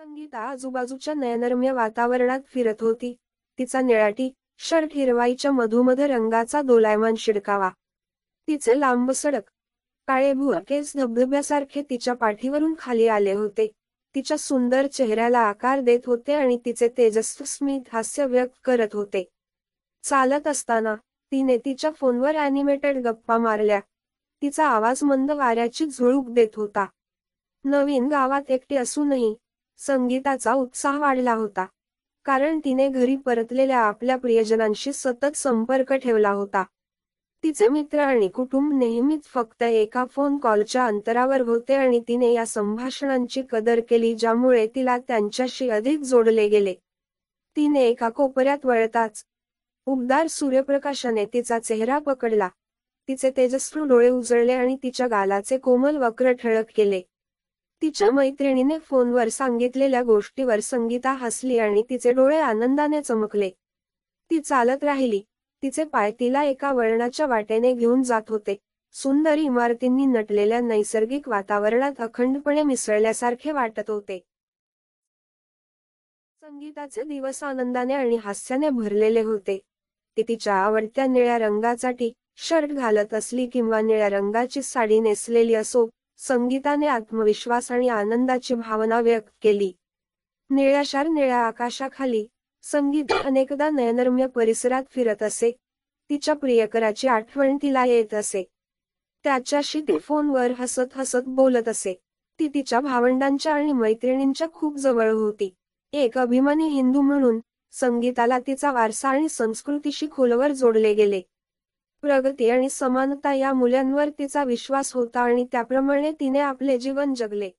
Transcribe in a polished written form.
संगीता आजूबाजूच्या नयनरम्य वातावरणात फिरत होती. तिचा निळा टी शर्ट हिरवाईच्या मधुमध रंगाचा दोलायमान शिडकावा. तिचे लांब सडक काळेभुआ केस धबधब्यासारखे तिच्या पाठीवरून खाली आले होते. तिच्या सुंदर चेहऱ्याला आकार देत होते आणि तिचे तेजस्वी स्मित हास्य व्यक्त करत होते. चालत असताना तिने तिच्या फोनवर ॲनिमेटेड गप्पा मारल्या. तिचा आवाज मंद वाऱ्याची झुळूक देत होता. नवीन गावात एकटी असूनही संगीताचा उत्साह वाढला होता. कारण तिने घरी परतलेल्या आपल्या प्रियजनांशी सतत संपर्क ठेवला होता. तिचे मित्र आणि कुटुंब नेहमीच फक्त एका फोन कॉलच्या अंतरावर होते आणि तिने या संभाषणांची कदर केली ज्यामुळे तिला त्यांच्याशी अधिक जोडले गेले. तिने एका कोपऱ्यात वळताच उबदार सूर्यप्रकाशाने तिचा चेहरा पकडला. तिचे तेजस्वी डोळे उजळले आणि तिच्या गालाचे कोमल वक्र ठळक केले. तिच्या मैत्रिणीने फोनवर सांगितलेल्या गोष्टीवर संगीता हसली आणि तिचे डोळे आनंदाने चमकले. ती चालत राहिली. तिचे पाय तिला एका वळणाच्या वाटेने घेऊन जात होते. सुंदर इमारतींनी नटलेल्या नैसर्गिक वातावरणात अखंडपणे मिसळल्यासारखे वाटत होते. संगीताचे दिवस आनंदाने आणि हास्याने भरलेले होते. ती तिच्या आवडत्या निळ्या रंगाचा टी शर्ट घालत असली किंवा निळ्या रंगाची साडी नेसलेली असो, संगीताने आत्मविश्वास आणि आनंदाची भावना व्यक्त केली. निळ्याशार निळ्या आकाशाखाली संगीता अनेकदा नयनरम्य परिसरात फिरत असे. तिच्या प्रियकराची आठवण तिला येत असे. त्याच्याशी ती फोनवर हसत हसत बोलत असे. ती तिच्या भावंडांच्या आणि मैत्रिणींच्या खूप जवळ होती. एक अभिमानी हिंदू म्हणून संगीताला तिचा वारसा आणि संस्कृतीशी खोलवर जोडले गेले. प्रगती आणि समानता या मूल्यांवर तिचा विश्वास होता आणि त्याप्रमाणे तिने आपले जीवन जगले.